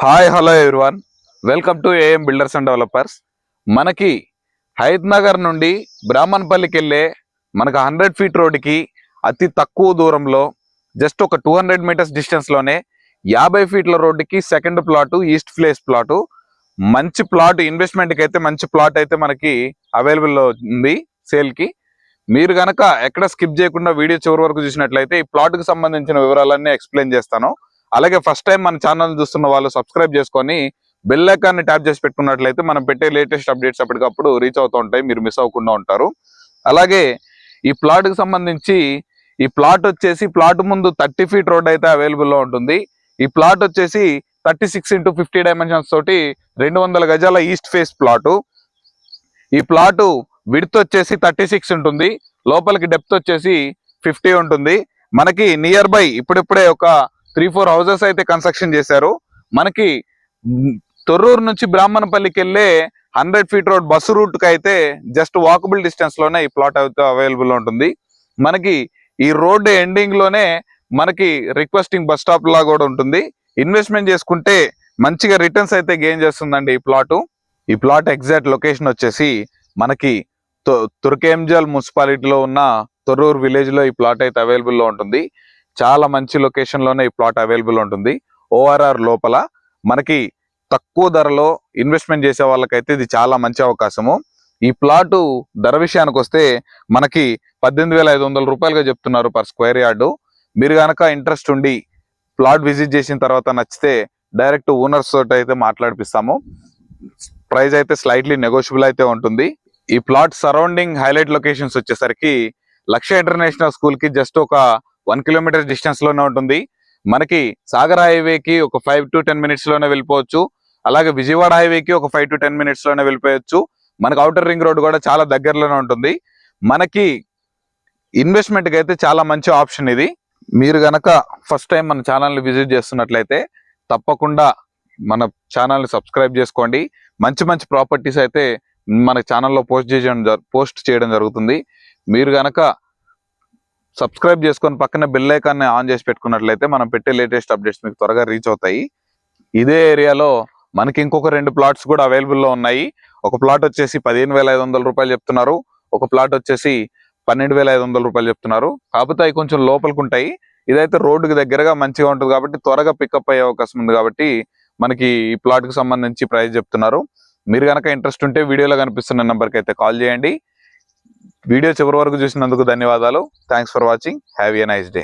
Hi hello everyone, welcome to AM builders and developers. మనకి హైత్ నగర్ నుండి బ్రాహ్మణపల్లికి వెళ్ళే మనకు 100 ఫీట్ రోడ్డుకి అతి తక్కువ దూరంలో జస్ట్ ఒక 200 మీటర్స్ డిస్టెన్స్లోనే 50 ఫీట్ల రోడ్డుకి second plot, east face plot. మంచి ప్లాట్, ఇన్వెస్ట్మెంట్కి అయితే మంచి ప్లాట్ అయితే మనకి అవైలబుల్లో ఉంది సేల్కి. మీరు కనుక ఎక్కడ స్కిప్ చేయకుండా వీడియో చివరి వరకు చూసినట్లయితే ఈ ప్లాట్కి సంబంధించిన వివరాలన్నీ ఎక్స్ప్లెయిన్ చేస్తాను. అలాగే ఫస్ట్ టైం మన ఛానల్ చూస్తున్న వాళ్ళు సబ్స్క్రైబ్ చేసుకొని బెల్ ఐకాన్ని ట్యాప్ చేసి పెట్టుకున్నట్లయితే మనం పెట్టే లేటెస్ట్ అప్డేట్స్ అప్పటికప్పుడు రీచ్ అవుతూ ఉంటాయి, మీరు మిస్ అవ్వకుండా ఉంటారు. అలాగే ఈ ప్లాట్కి సంబంధించి ఈ ప్లాట్ వచ్చేసి ప్లాట్ ముందు 30 ఫీట్ రోడ్ అయితే అవైలబుల్లో ఉంటుంది. ఈ ప్లాట్ వచ్చేసి 36x50 డైమెన్షన్స్ తోటి 200 గజాల ఈస్ట్ ఫేస్ ప్లాటు. ఈ ప్లాటు విడ్త్ వచ్చేసి 36 ఉంటుంది, లోపలికి డెప్త్ వచ్చేసి 50 ఉంటుంది. మనకి నియర్ బై ఇప్పుడిప్పుడే ఒక 3-4 హౌసెస్ అయితే కన్స్ట్రక్షన్ చేశారు. మనకి తొర్రూరు నుంచి బ్రాహ్మణపల్లికి వెళ్ళే 100 ఫీట్ రోడ్ బస్సు రూట్ కి అయితే జస్ట్ వాకబుల్ డిస్టెన్స్ లోనే ఈ ప్లాట్ అయితే అవైలబుల్ ఉంటుంది. మనకి ఈ రోడ్ ఎండింగ్ లోనే మనకి రిక్వెస్టింగ్ బస్ స్టాప్ లా కూడా ఉంటుంది. ఇన్వెస్ట్మెంట్ చేసుకుంటే మంచిగా రిటర్న్స్ అయితే గెయిన్ చేస్తుందండి ఈ ప్లాట్. ఈ ప్లాట్ ఎగ్జాక్ట్ లొకేషన్ వచ్చేసి మనకి తుర్కేంజల్ మున్సిపాలిటీలో ఉన్న తొర్రూరు విలేజ్ లో ఈ ప్లాట్ అయితే అవైలబుల్ లో ఉంటుంది. చాలా మంచి లొకేషన్ లోనే ఈ ప్లాట్ అవైలబుల్ ఉంటుంది. ఓఆర్ఆర్ లోపల మనకి తక్కువ ధరలో ఇన్వెస్ట్మెంట్ చేసే వాళ్ళకైతే ఇది చాలా మంచి అవకాశము. ఈ ప్లాట్ ధర విషయానికి వస్తే మనకి 18,500 రూపాయలుగా చెప్తున్నారు పర్ స్క్వేర్ యార్డు. మీరు కనుక ఇంట్రెస్ట్ ఉండి ప్లాట్ విజిట్ చేసిన తర్వాత నచ్చితే డైరెక్ట్ ఓనర్స్ తోటి అయితే మాట్లాడిపిస్తాము. ప్రైస్ అయితే స్లైట్లీ నెగోషియబుల్ అయితే ఉంటుంది. ఈ ప్లాట్ సరౌండింగ్ హైలైట్ లొకేషన్స్ వచ్చేసరికి లక్ష్య ఇంటర్నేషనల్ స్కూల్ కి జస్ట్ ఒక 1 కిలోమీటర్ డిస్టెన్స్ లోనే ఉంటుంది. మనకి సాగర్ హైవేకి ఒక 5 to 10 మినిట్స్ లోనే వెళ్ళిపోవచ్చు. అలాగే విజయవాడ హైవేకి ఒక 5 to 10 మినిట్స్ లోనే వెళ్ళిపోవచ్చు. మనకి అవుటర్ రింగ్ రోడ్ కూడా చాలా దగ్గరలోనే ఉంటుంది. మనకి ఇన్వెస్ట్మెంట్ కి అయితే చాలా మంచి ఆప్షన్ ఇది. మీరు గనక ఫస్ట్ టైం మన ఛానల్ని విజిట్ చేస్తున్నట్లయితే తప్పకుండా మన ఛానల్ని సబ్స్క్రైబ్ చేసుకోండి. మంచి మంచి ప్రాపర్టీస్ అయితే మన ఛానల్లో పోస్ట్ చేయడం జరుగుతుంది. మీరు గనక సబ్స్క్రైబ్ చేసుకొని పక్కన బెల్ ఐకాన్ని ఆన్ చేసి పెట్టుకున్నట్లయితే మనం పెట్టే లేటెస్ట్ అప్డేట్స్ మీకు త్వరగా రీచ్ అవుతాయి. ఇదే ఏరియాలో మనకి ఇంకొక 2 ప్లాట్స్ కూడా అవైలబుల్లో ఉన్నాయి. ఒక ప్లాట్ వచ్చేసి 15,500 రూపాయలు చెప్తున్నారు, ఒక ప్లాట్ వచ్చేసి 12,500 రూపాయలు చెప్తున్నారు. కాకపోతే అవి కొంచెం లోపలికి ఉంటాయి. ఇదైతే రోడ్డుకి దగ్గరగా మంచిగా ఉంటుంది కాబట్టి త్వరగా పికప్ అయ్యే అవకాశం ఉంది కాబట్టి మనకి ఈ ప్లాట్కి సంబంధించి ప్రైస్ చెప్తున్నారు. మీరు కనుక ఇంట్రెస్ట్ ఉంటే వీడియోలో కనిపిస్తున్న నెంబర్కి అయితే కాల్ చేయండి. వీడియో చివరి వరకు చూసినందుకు ధన్యవాదాలు. Thanks for watching. Have a nice day.